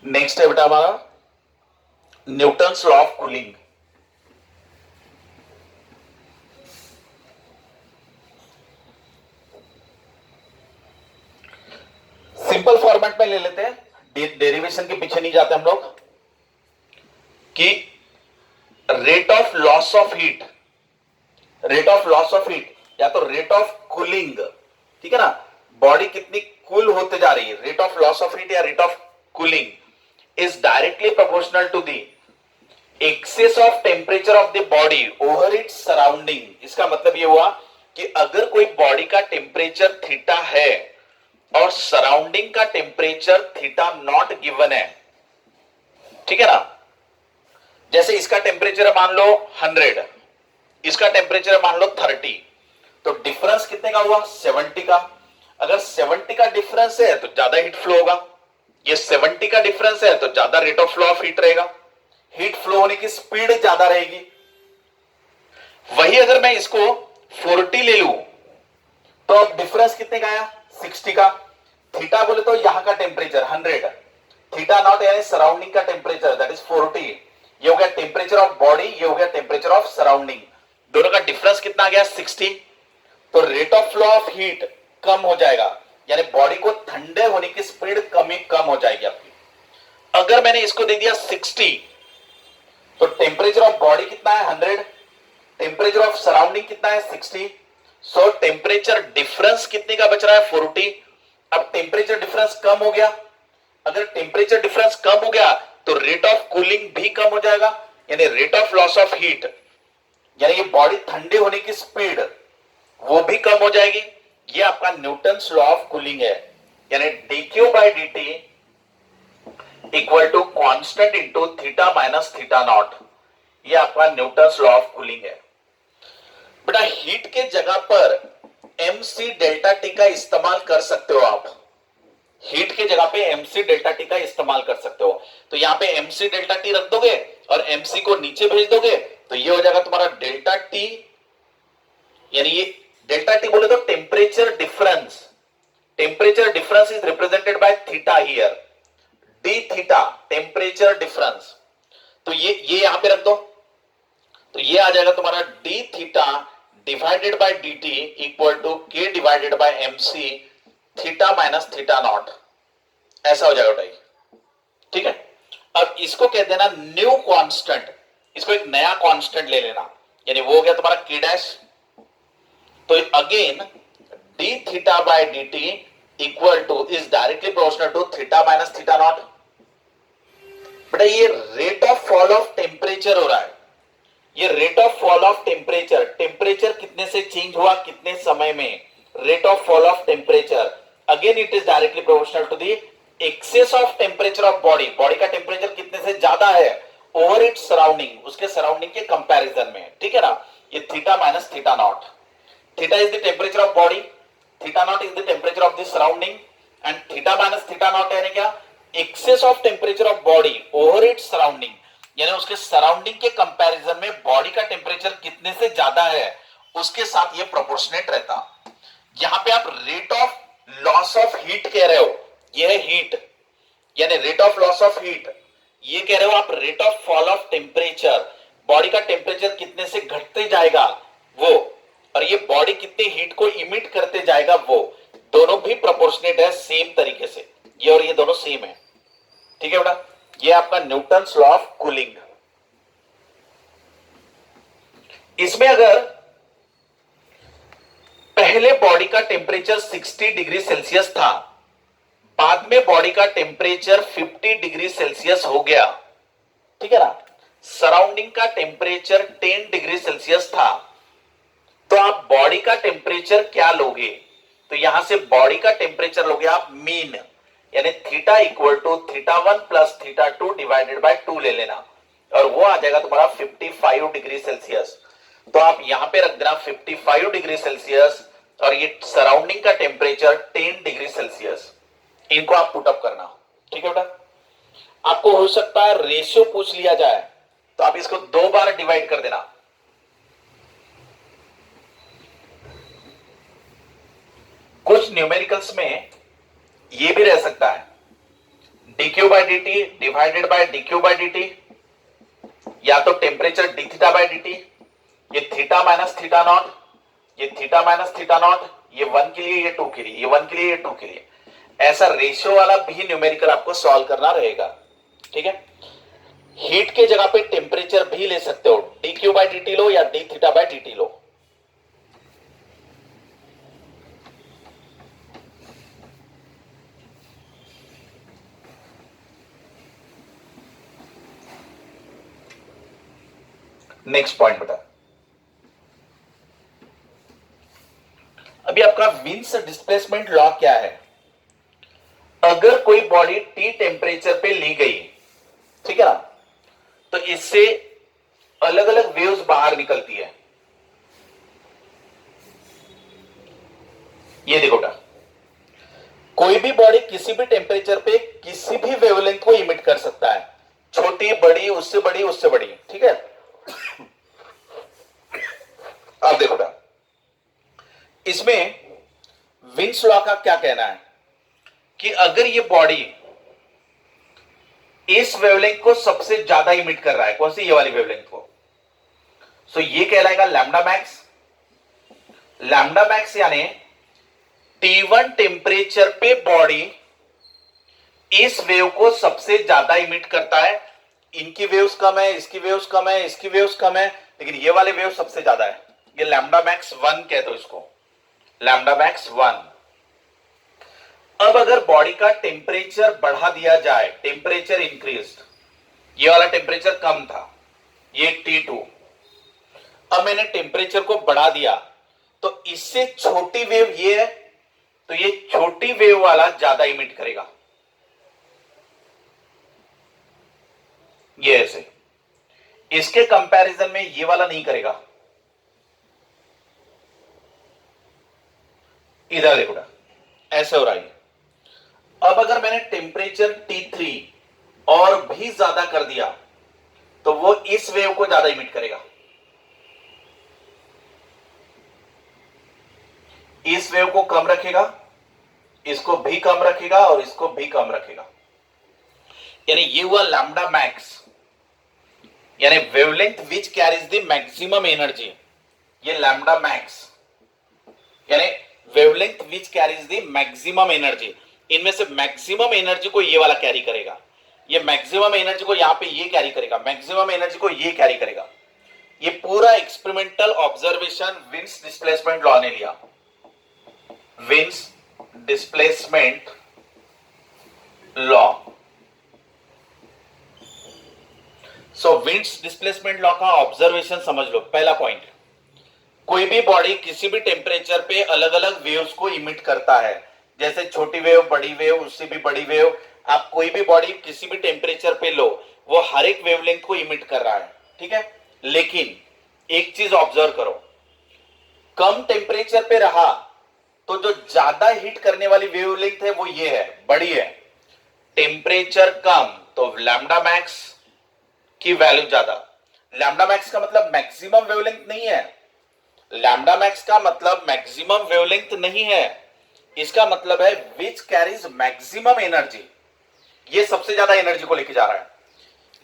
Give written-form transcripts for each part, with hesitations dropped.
Next है बेटा हमारा Newton's law of cooling. Simple format में ले लेते हैं, डेरिवेशन के पीछे नहीं जाते हम लोग, कि rate of loss of heat, rate of loss of heat या तो रेट ऑफ कूलिंग, ठीक है ना, बॉडी कितनी कूल होते जा रही है, rate of loss of heat या rate of cooling is directly proportional to the excess of temperature of the body over its surrounding. इसका मतलब यह हुआ कि अगर कोई बॉडी का टेम्परेचर थीटा है और सराउंडिंग का टेम्परेचर थीटा नॉट गिवन है, ठीक है ना, जैसे इसका टेम्परेचर मान लो 100, इसका टेम्परेचर मान लो 30, तो डिफरेंस कितने का हुआ 70 का। अगर 70 का डिफरेंस है तो ज्यादा हीट फ्लो होगा, ये 70 का डिफरेंस है तो ज्यादा rate of flow of heat रहेगा, हीट फ्लो होने की स्पीड ज्यादा रहेगी। वही अगर मैं इसको 40 ले लू तो अब डिफरेंस कितने का आया 60 का। थीटा बोले तो यहां का टेम्परेचर 100, थीटा नॉट यानी सराउंडिंग का टेम्परेचर दैट इज 40, ये हो गया टेम्परेचर ऑफ बॉडी, ये हो गया टेम्परेचर ऑफ सराउंडिंग, दोनों का डिफरेंस कितना आ गया 60। तो rate of flow of heat कम हो जाएगा, यानी बॉडी को ठंडे होने की स्पीड कम हो जाएगी आपकी। अगर मैंने इसको दे दिया 60 तो टेम्परेचर ऑफ बॉडी कितना है 100, टेम्परेचर ऑफ सराउंडिंग कितना है 60, सो टेम्परेचर डिफरेंस कितने का बच रहा है 40। अब टेम्परेचर डिफरेंस कम हो गया, अगर टेम्परेचर डिफरेंस कम हो गया तो रेट ऑफ कूलिंग भी कम हो जाएगा, यानी rate of loss of heat, यानी ये बॉडी ठंडे होने की स्पीड वो भी कम हो जाएगी। ये आपका न्यूटन्स लॉ ऑफ कूलिंग है, यानी dq by dt equal to constant into theta minus theta naught, ये आपका न्यूटन्स लॉ ऑफ कूलिंग है। बेटा हीट के जगह पर mc डेल्टा टी का इस्तेमाल कर सकते हो आप, हीट के जगह पे mc डेल्टा टी का इस्तेमाल कर सकते हो। तो यहां पे mc डेल्टा टी रख दोगे और mc को नीचे भेज दोगे तो ये हो जाएगा तुम्हारा डेल्टा टी, यानी ये डेल्टा टी बोले तो temperature difference, temperature difference is represented by theta here, D theta temperature difference, तो ये यहां पे रख दो, तो ये आ जाएगा तुम्हारा D theta divided by D T equal to K divided by M C theta minus theta naught, ऐसा हो जाएगा भाई, ठीक है। अब इसको कह देना न्यू कांस्टेंट, इसको एक नया कांस्टेंट ले लेना, यानी वो हो गया तुम्हारा के डैश, तो again d theta by D T equal to is directly proportional to theta minus theta naught. बेटा ये rate of fall of temperature हो रहा है, ये rate of fall of temperature, temperature कितने से चेंज हुआ कितने समय में, rate of fall of temperature, again it is directly proportional to the excess of temperature of body, body का टेम्परेचर कितने से ज्यादा है ओवर इट्स सराउंडिंग, उसके सराउंडिंग के कंपैरिजन में, ठीक है ना। ये theta minus theta naught, theta is the temperature of body, theta naught is the temperature of the surrounding, and theta minus theta naught यानी क्या, excess of temperature of body over its surrounding, यानी उसके surrounding के comparison में body का temperature कितने से ज्यादा है उसके साथ ये प्रोपोर्शनेट रहता। यहां पे आप rate of loss of heat कह रहे हो, ये है हीट, यानी rate of loss of heat, ये कह रहे हो आप rate of fall of temperature, body का टेम्परेचर कितने से घटते जाएगा वो, और ये बॉडी कितने हीट को इमिट करते जाएगा वो, दोनों भी प्रोपोर्शनेट है सेम तरीके से, ये और ये दोनों सेम है, ठीक है बेटा। ये आपका न्यूटन्स लॉ ऑफ कूलिंग। इसमें अगर पहले बॉडी का टेम्परेचर 60 डिग्री सेल्सियस था, बाद में बॉडी का टेम्परेचर 50 डिग्री सेल्सियस हो गया, ठीक है ना, सराउंडिंग का टेम्परेचर 10 डिग्री सेल्सियस था, तो आप बॉडी का टेम्परेचर क्या लोगे, तो यहां से बॉडी का टेम्परेचर लोगे आप मीन, यानी theta equal to theta 1 plus theta 2 divided by 2 ले लेना, और वो आ जाएगा तुम्हारा 55 डिग्री सेल्सियस। तो आप यहां पे रख देना 55 डिग्री सेल्सियस और ये सराउंडिंग का टेम्परेचर 10 डिग्री सेल्सियस, इनको आप पुटअप करना, ठीक है बेटा। आपको हो सकता है रेशियो पूछ लिया जाए तो आप इसको 2 बार डिवाइड कर देना, कुछ न्यूमेरिकल्स में ये भी रह सकता है, dq dq by dt divided by dq by dt, या तो temperature d theta by dt, ये थीटा माइनस थीटा नॉट, ये थीटा माइनस थीटा नॉट, ये 1 के लिए, ये 2 के लिए, ये 1 के लिए, ये 2 के लिए, ऐसा रेशियो वाला भी न्यूमेरिकल आपको सॉल्व करना रहेगा। ठीक है, हीट के जगह पे टेम्परेचर भी ले सकते हो, dq by dt लो या d theta by dt low. Next point बेटा, अभी आपका विंस डिस्प्लेसमेंट लॉ क्या है? अगर कोई बॉडी टी टेम्परेचर पे ली गई, ठीक है ना, तो इससे अलग अलग वेव्स बाहर निकलती है। ये देखो बेटा, कोई भी बॉडी किसी भी टेम्परेचर पे किसी भी वेवलेंथ को इमिट कर सकता है, छोटी बड़ी, उससे बड़ी, उससे बड़ी। ठीक है, अब देखो बेटा, इसमें विंस लॉ का क्या कहना है कि अगर ये बॉडी इस वेवलेंथ को सबसे ज्यादा इमिट कर रहा है, कौन सी, ये वाली वेवलेंथ को, सो ये कहलाएगा लैम्डा मैक्स। लैम्डा मैक्स यानी T1 टेम्परेचर पे बॉडी इस वेव को सबसे ज्यादा इमिट करता है। इनकी वेव्स कम है, इसकी वेव्स कम है, इसकी वेव्स कम है, लेकिन ये वाले वेव सबसे ज्यादा है। ये लैम्डा मैक्स 1 कह दो इसको, लैम्डा मैक्स 1। अब अगर बॉडी का टेम्परेचर बढ़ा दिया जाए, टेम्परेचर इंक्रीज, ये वाला टेम्परेचर कम था, ये T2, अब मैंने टेम्परेचर को बढ़ा दिया, तो इससे छोटी वेव ये है, तो ये छोटी वेव वाला ज्यादा इमिट करेगा, ये ऐसे। इसके कंपैरिजन में ये वाला नहीं करेगा। इधर देखो ना, ऐसे हो रहा है। अब अगर मैंने टेम्परेचर T3 और भी ज्यादा कर दिया, तो वो इस वेव को ज्यादा इमिट करेगा, इस वेव को कम रखेगा, इसको भी कम रखेगा और इसको भी कम रखेगा। यानी ये हुआ लैम्डा मैक्स, यानी wavelength which carries the maximum energy, ये लैम्डा मैक्स यानी wavelength which carries the maximum energy. इनमें से मैक्सिमम एनर्जी को ये वाला कैरी करेगा, ये मैक्सिमम एनर्जी को यहां पे ये कैरी करेगा, मैक्सिमम एनर्जी को ये कैरी करेगा। ये पूरा experimental observation wins displacement law ने लिया, विंस डिस्प्लेसमेंट लॉ। सो विंस डिस्प्लेसमेंट लॉ का ऑब्जर्वेशन समझ लो। पहला पॉइंट, कोई भी बॉडी किसी भी टेम्परेचर पे अलग अलग वेव्स को इमिट करता है, जैसे छोटी वेव, बड़ी वेव, उससे भी बड़ी वेव। आप कोई भी बॉडी किसी भी टेम्परेचर पे लो, वो हर एक वेवलेंथ को इमिट कर रहा है, ठीक है। लेकिन एक चीज ऑब्जर्व करो, कम टेम्परेचर पे रहा तो जो ज्यादा हीट करने वाली वेवलेंथ है वो ये है, बड़ी है। टेम्परेचर कम तो लैम्डा मैक्स की वैल्यू ज्यादा। लैम्डा मैक्स का मतलब मैक्सिमम वेवलेंथ नहीं है, लैम्डा मैक्स का मतलब मैक्सिमम वेवलेंथ नहीं है, इसका मतलब है विच कैरीज मैक्सिमम एनर्जी। ये सबसे ज्यादा एनर्जी को लेके जा रहा है।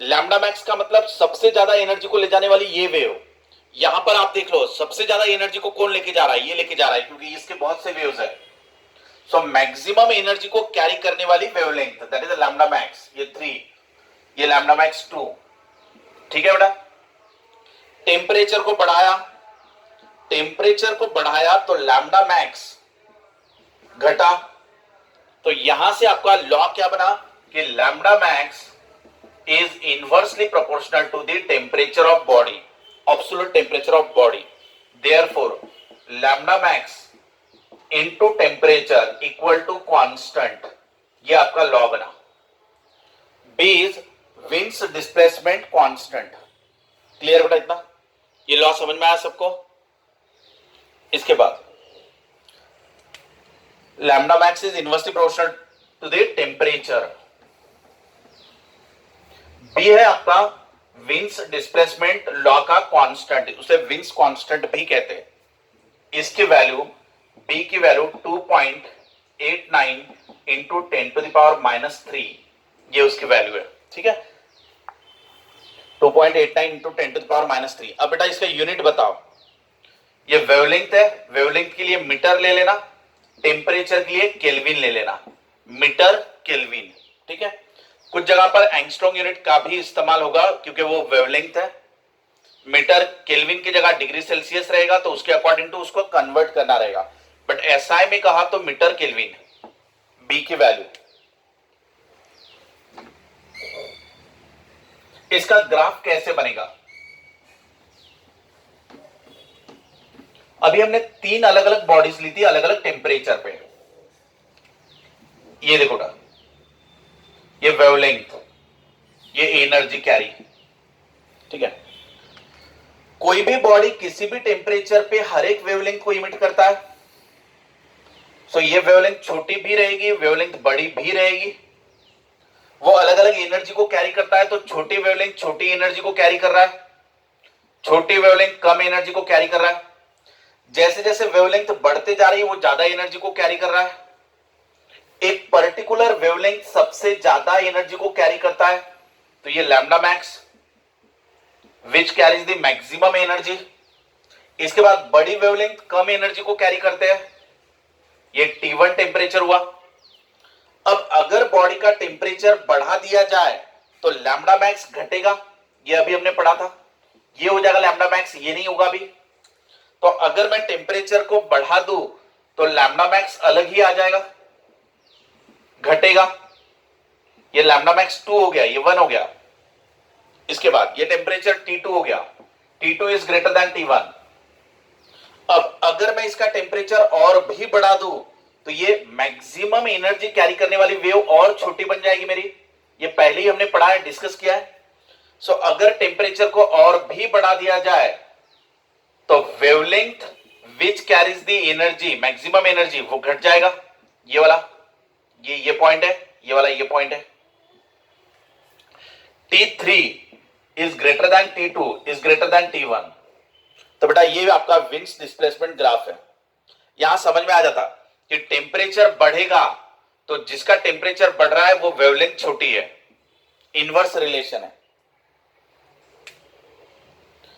लैम्डा मैक्स का मतलब सबसे ज्यादा एनर्जी को ले जाने वाली ये वेव। यहां पर आप देख लो, सबसे ज्यादा एनर्जी को कौन लेके जा रहा है, ये लेके जा रहा है, क्योंकि इसके बहुत से वेव्स है। सो मैक्सिमम एनर्जी को कैरी करने वाली wavelength, that is lambda max, ये 3, ये लैम्डा मैक्स 2, ठीक है बेटा। टेम्परेचर को बढ़ाया, टेम्परेचर को बढ़ाया तो लैम्डा मैक्स घटा, तो यहां से आपका लॉ क्या बना कि lambda max is inversely proportional to the temperature of body, absolute temperature of body. Therefore, lambda max into temperature equal to constant. ये आपका लॉ बना। B is Wiens displacement constant. Clear बेटा इतना? ये लॉ समझ में आया सबको? इसके बाद lambda max is inversely proportional to the temperature. B है आपका विंस डिस्प्लेसमेंट लॉ का कांस्टेंट, उसे विंस कांस्टेंट भी कहते हैं। इसकी वैल्यू, बी की वैल्यू 2.89 इंटू 10⁻³ ये उसकी वैल्यू है, ठीक है। 2.89 इंटू 10⁻³ अब बेटा इसका यूनिट बताओ। ये वेवलेंथ है, वेवलेंथ के लिए मीटर ले लेना, टेम्परेचर के लिए केल्विन ले लेना, मीटर केल्विन, ठीक है। कुछ जगह पर एंगस्ट्रॉम यूनिट का भी इस्तेमाल होगा क्योंकि वो वेवलेंथ है। मीटर केल्विन की जगह डिग्री सेल्सियस रहेगा तो उसके अकॉर्डिंग टू उसको कन्वर्ट करना रहेगा, बट एसआई में कहा तो मीटर केल्विन, बी की वैल्यू। इसका ग्राफ कैसे बनेगा? अभी हमने 3 अलग अलग बॉडीज ली थी अलग अलग टेम्परेचर पे। ये देखो ना, ये वेवलेंथ, ये एनर्जी कैरी, ठीक है। कोई भी बॉडी किसी भी टेम्परेचर पे हर एक वेवलेंथ को इमिट करता है। सो ये वेवलेंथ छोटी भी रहेगी, वेवलेंथ बड़ी भी रहेगी। वो अलग अलग एनर्जी को कैरी करता है, तो छोटी वेवलेंथ छोटी एनर्जी को कैरी कर रहा है, छोटी वेवलेंथ कम एनर्जी को कैरी कर रहा है। जैसे जैसे वेवलेंथ बढ़ते जा रही है वो ज्यादा एनर्जी को कैरी कर रहा है। एक पर्टिकुलर वेवलेंथ सबसे ज्यादा एनर्जी को कैरी करता है तो ये lambda max which carries the maximum energy. इसके बाद बड़ी वेवलेंथ कम एनर्जी को कैरी करते हैं, ये T1 टेम्परेचर हुआ। अब अगर बॉडी का टेम्परेचर बढ़ा दिया जाए तो लैम्डा मैक्स घटेगा, ये अभी हमने पढ़ा था, ये हो जाएगा लैम्डा मैक्स, ये नहीं होगा अभी। तो अगर मैं टेम्परेचर को बढ़ा दूं तो लैम्डा मैक्स अलग ही आ जाएगा, घटेगा, ये लैम्डा मैक्स 2 हो गया, ये 1 हो गया। इसके बाद ये टेम्परेचर T2 हो गया, T2 is greater than T1। अब अगर मैं इसका टेम्परेचर और भी बढ़ा दूं तो ये मैक्सिमम एनर्जी कैरी करने वाली वेव और छोटी बन जाएगी मेरी, ये पहले ही हमने पढ़ा है, डिस्कस किया है। सो अगर टेम्परेचर को और भी बढ़ा दिया जाए तो wavelength which carries the energy maximum energy वो घट जाएगा, ये वाला, ये पॉइंट है, ये वाला ये पॉइंट है। T3 is greater than T2 is greater than T1। तो बेटा ये आपका विंड्स डिस्प्लेसमेंट ग्राफ है। यहां समझ में आ जाता कि टेम्परेचर बढ़ेगा तो जिसका टेम्परेचर बढ़ रहा है वो वेवलेंथ छोटी है, इनवर्स रिलेशन है।